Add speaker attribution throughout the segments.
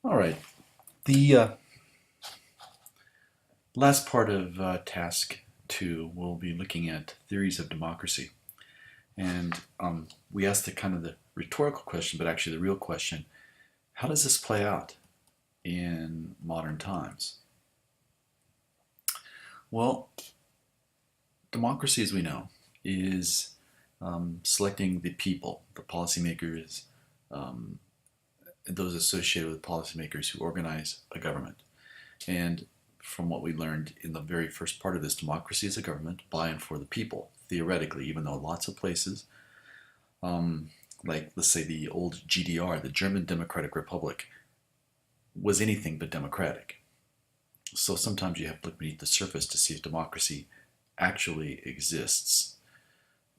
Speaker 1: All right. The last part of task 2, we'll be looking at theories of democracy. And we asked the rhetorical question, but actually the real question, how does this play out in modern times? Well, democracy, as we know, is selecting the people, the policymakers, um, those associated with policymakers who organize a government. And from what we learned in the very first part of this, democracy is a government by and for the people, theoretically, even though lots of places, like let's say the old GDR, the German Democratic Republic, was anything but democratic. So sometimes you have to look beneath the surface to see if democracy actually exists.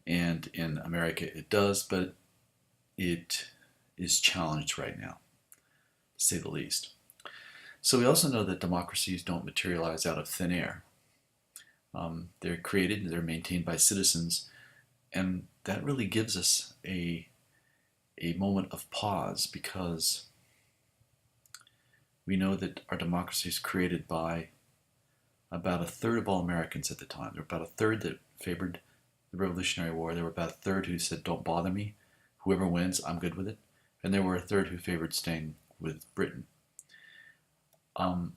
Speaker 1: And in America it does, but it is challenged right now, to say the least. So we also know that democracies don't materialize out of thin air. They're created, they're maintained by citizens, and that really gives us a moment of pause, because we know that our democracy is created by about a third of all Americans at the time. There were about a third that favored the Revolutionary War. There were about a third who said, don't bother me. Whoever wins, I'm good with it. And there were a third who favored staying with Britain. From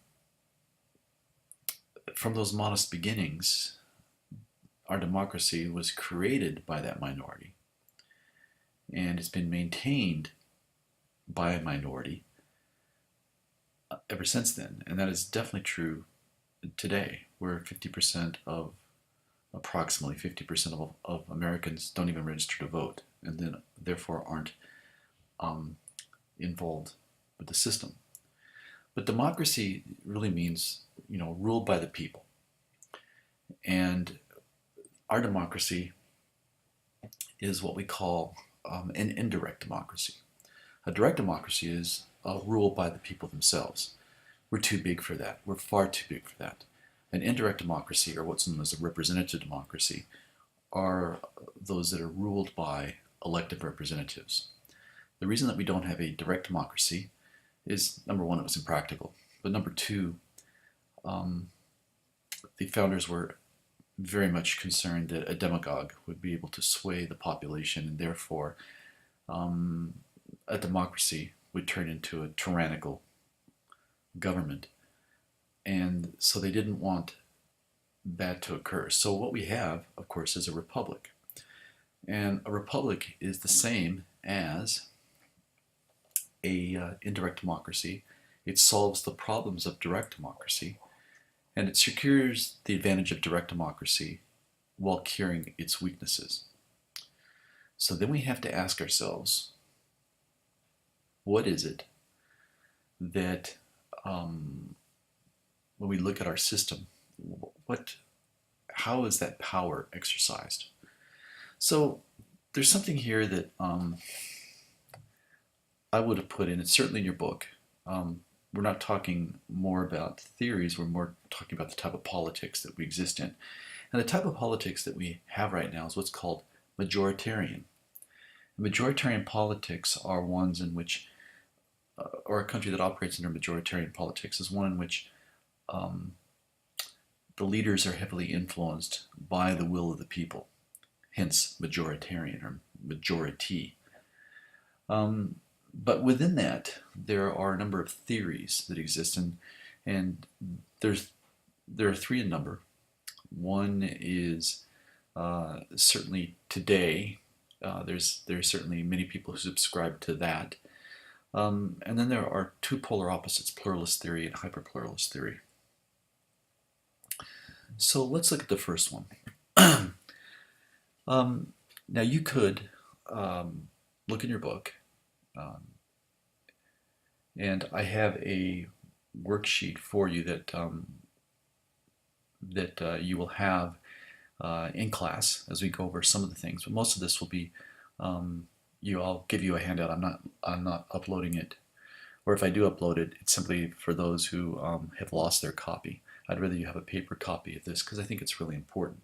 Speaker 1: those modest beginnings, our democracy was created by that minority, and it's been maintained by a minority ever since then. And that is definitely true today, where approximately 50% of Americans don't even register to vote, and then therefore aren't involved with the system. But democracy really means, ruled by the people. And our democracy is what we call an indirect democracy. A direct democracy is ruled by the people themselves. We're too big for that. We're far too big for that. An indirect democracy, or what's known as a representative democracy, are those that are ruled by elected representatives. The reason that we don't have a direct democracy is, number one, it was impractical. But number two, the founders were very much concerned that a demagogue would be able to sway the population, and therefore a democracy would turn into a tyrannical government. And so they didn't want that to occur. So what we have, of course, is a republic. And a republic is the same as a indirect democracy. It solves the problems of direct democracy, and it secures the advantage of direct democracy while curing its weaknesses. So then we have to ask ourselves, what is it that, when we look at our system, how is that power exercised? So there's something here that I would have put in, it's certainly in your book. We're not talking more about theories, we're more talking about the type of politics that we exist in. And the type of politics that we have right now is what's called majoritarian. Majoritarian politics are ones in which, or a country that operates under majoritarian politics is one in which the leaders are heavily influenced by the will of the people, hence majoritarian or majority. But within that, there are a number of theories that exist, and there are three in number. One is certainly today. There's certainly many people who subscribe to that, and then there are two polar opposites: pluralist theory and hyperpluralist theory. So let's look at the first one. Now you could look in your book. And I have a worksheet for you that you will have in class as we go over some of the things. But most of this will be I'll give you a handout. I'm not uploading it, or if I do upload it, it's simply for those who have lost their copy. I'd rather you have a paper copy of this because I think it's really important.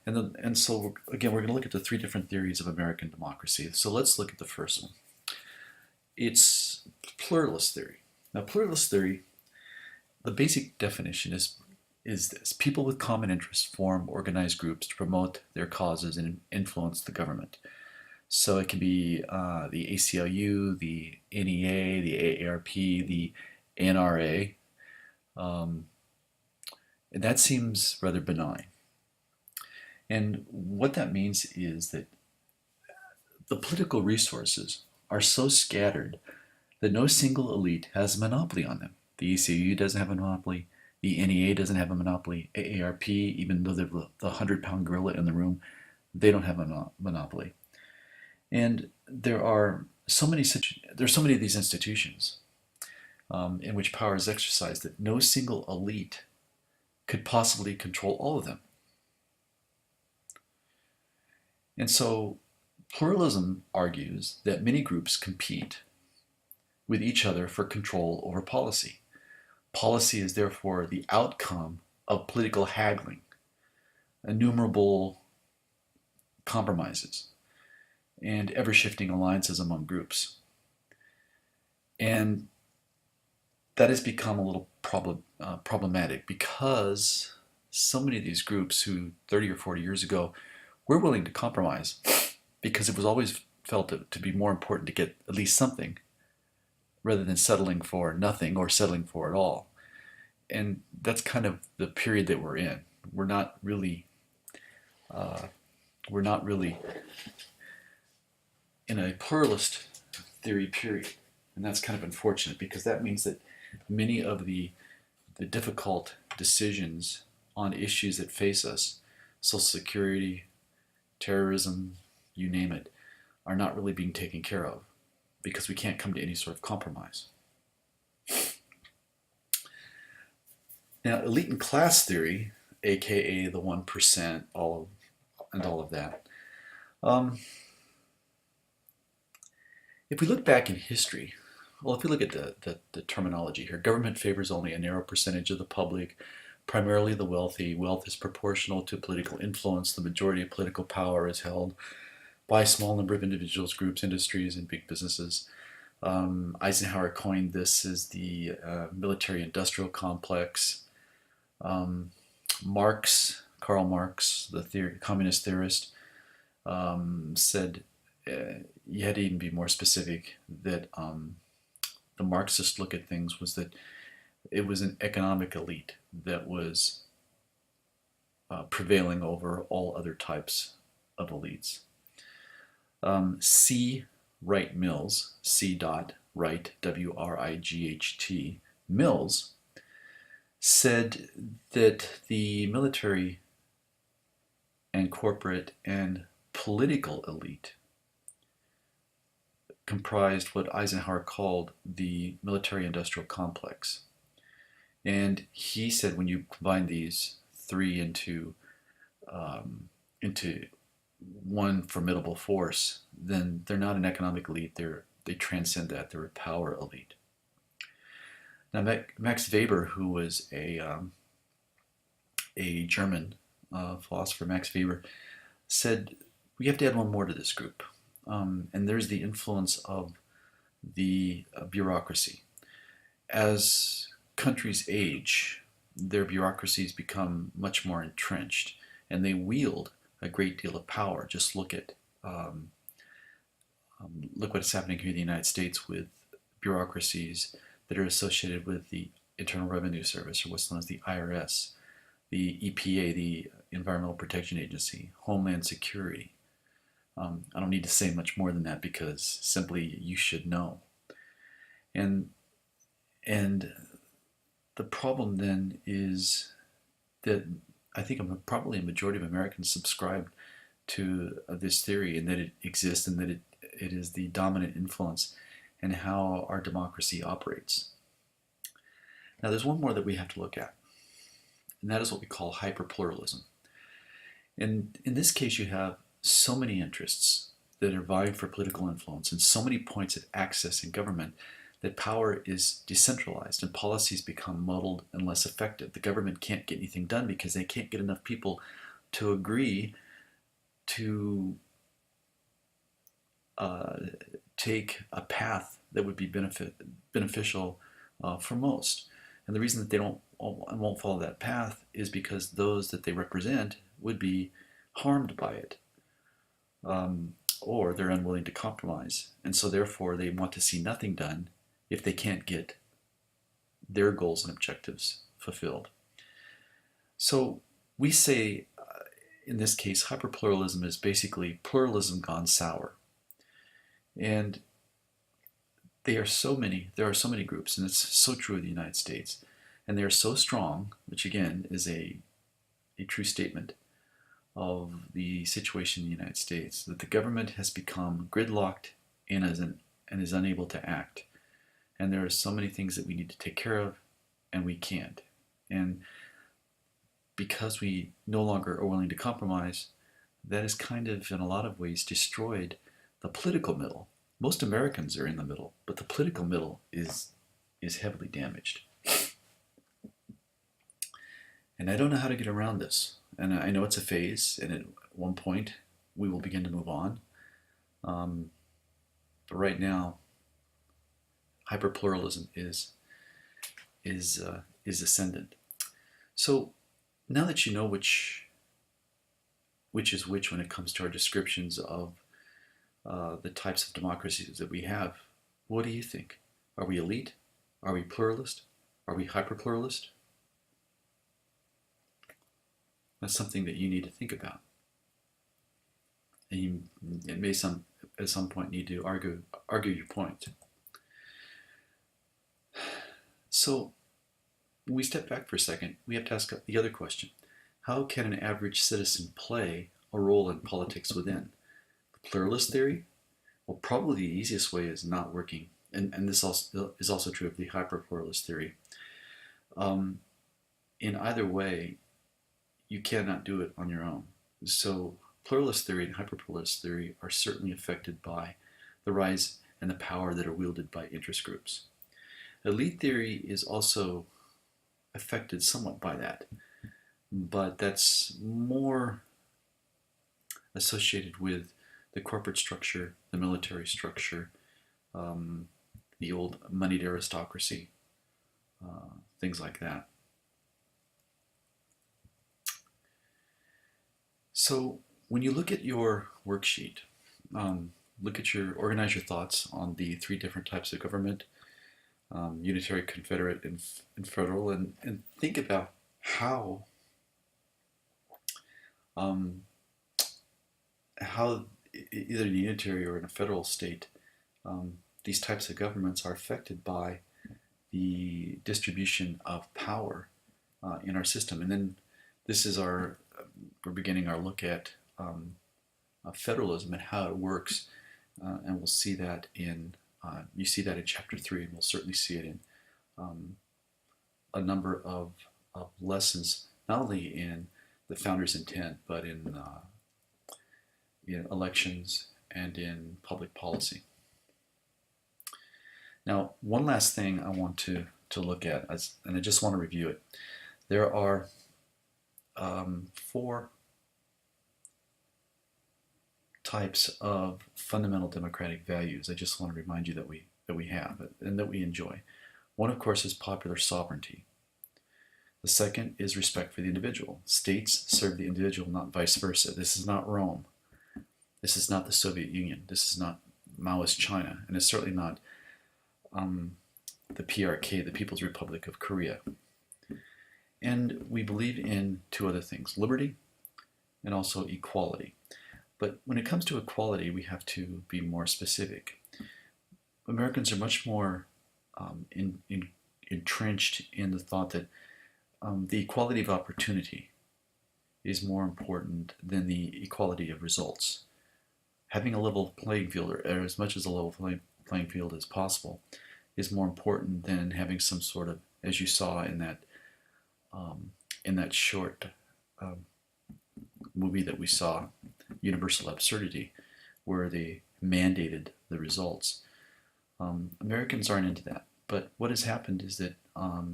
Speaker 1: And so again, we're going to look at the three different theories of American democracy. So let's look at the first one. It's pluralist theory. Now, pluralist theory, the basic definition is this: people with common interests form organized groups to promote their causes and influence the government. So it can be the ACLU, the NEA, the AARP, the NRA, and that seems rather benign. And what that means is that the political resources are so scattered that no single elite has a monopoly on them. The ACLU doesn't have a monopoly. The NEA doesn't have a monopoly. AARP, even though they're the 100-pound gorilla in the room, they don't have a monopoly. And there are so many of these institutions in which power is exercised that no single elite could possibly control all of them. And so pluralism argues that many groups compete with each other for control over policy. Policy is therefore the outcome of political haggling, innumerable compromises, and ever-shifting alliances among groups. And that has become a little problematic because so many of these groups who 30 or 40 years ago were willing to compromise because it was always felt to be more important to get at least something rather than settling for nothing or settling for it all. And that's kind of the period that we're in. We're not really in a pluralist theory period. And that's kind of unfortunate because that means that many of the difficult decisions on issues that face us, Social Security, terrorism, you name it, are not really being taken care of because we can't come to any sort of compromise. Now, elite and class theory, aka the 1%, all of that. If we look back in history, well, if we look at the terminology here, government favors only a narrow percentage of the public, primarily the wealthy. Wealth is proportional to political influence. The majority of political power is held by a small number of individuals, groups, industries, and big businesses. Eisenhower coined this as the military-industrial complex. Karl Marx, the communist theorist, said, you had to even be more specific, that the Marxist look at things was that it was an economic elite that was prevailing over all other types of elites. C. Wright Mills, C. Wright, W-R-I-G-H-T, Mills, said that the military and corporate and political elite comprised what Eisenhower called the military-industrial complex. And he said when you combine these three into one formidable force, then they're not an economic elite. They transcend that. They're a power elite. Now, Max Weber, who was a German philosopher, Max Weber, said we have to add one more to this group. And there's the influence of the bureaucracy. As countries age, their bureaucracies become much more entrenched, and they wield a great deal of power. Just look at look what's happening here in the United States with bureaucracies that are associated with the Internal Revenue Service, or what's known as the IRS, the EPA, the Environmental Protection Agency, Homeland Security. I don't need to say much more than that because simply you should know. And the problem then is that I think probably a majority of Americans subscribe to this theory, and that it exists, and that it is the dominant influence in how our democracy operates. Now, there's one more that we have to look at, and that is what we call hyperpluralism. And in this case, you have so many interests that are vying for political influence and so many points of access in government that power is decentralized and policies become muddled and less effective. The government can't get anything done because they can't get enough people to agree to take a path that would be beneficial for most. And the reason that they won't follow that path is because those that they represent would be harmed by it, or they're unwilling to compromise. And so therefore they want to see nothing done if they can't get their goals and objectives fulfilled. So we say, in this case, hyperpluralism is basically pluralism gone sour. And there are so many groups, and it's so true of the United States, and they are so strong, which again is a true statement of the situation in the United States, that the government has become gridlocked and is unable to act. And there are so many things that we need to take care of, and we can't. And because we no longer are willing to compromise, that has kind of, in a lot of ways, destroyed the political middle. Most Americans are in the middle, but the political middle is heavily damaged. And I don't know how to get around this. And I know it's a phase, and at one point we will begin to move on. But right now, hyperpluralism is ascendant. So now that you know which is which when it comes to our descriptions of the types of democracies that we have, what do you think? Are we elite? Are we pluralist? Are we hyperpluralist? That's something that you need to think about. And you may at some point need to argue your point. So when we step back for a second, we have to ask the other question. How can an average citizen play a role in politics within? The pluralist theory? Well, probably the easiest way is not working. And this is also true of the hyperpluralist theory. In either way, you cannot do it on your own. So pluralist theory and hyperpluralist theory are certainly affected by the rise and the power that are wielded by interest groups. Elite theory is also affected somewhat by that, but that's more associated with the corporate structure, the military structure, the old moneyed aristocracy, things like that. So when you look at your worksheet, organize your thoughts on the three different types of government, unitary, confederate, and federal, and think about how either in a unitary or in a federal state, these types of governments are affected by the distribution of power in our system. And then this is we're beginning our look at federalism and how it works, and we'll see that you see that in chapter 3, and we'll certainly see it in a number of lessons, not only in the founder's intent, but in elections and in public policy. Now, one last thing I want to look at, and I just want to review it. There are 4 types of fundamental democratic values. I just want to remind you that we have and that we enjoy. One, of course, is popular sovereignty. The second is respect for the individual. States serve the individual, not vice versa. This is not Rome. This is not the Soviet Union. This is not Maoist China, and it's certainly not the PRK, the People's Republic of Korea. And we believe in 2 other things: liberty and also equality. But when it comes to equality, we have to be more specific. Americans are much more entrenched in the thought that the equality of opportunity is more important than the equality of results. Having a level playing field, or as much as a level playing field as possible, is more important than having some sort of, as you saw in that short movie that we saw, Universal Absurdity, where they mandated the results. Americans aren't into that. But what has happened is that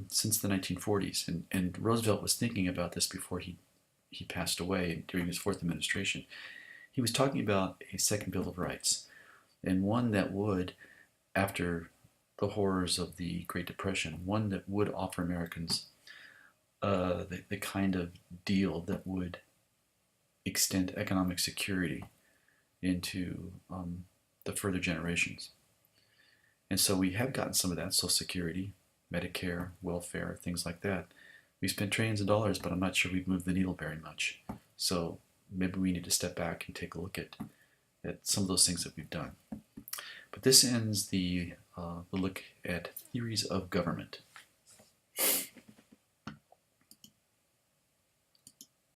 Speaker 1: since the 1940s, and Roosevelt was thinking about this before he passed away during his 4th administration, he was talking about a second Bill of Rights, and one that would, after the horrors of the Great Depression, one that would offer Americans the kind of deal that would extend economic security into the further generations. And so we have gotten some of that, Social Security, Medicare, welfare, things like that. We spent trillions of dollars, but I'm not sure we've moved the needle very much. So maybe we need to step back and take a look at some of those things that we've done. But this ends the look at theories of government.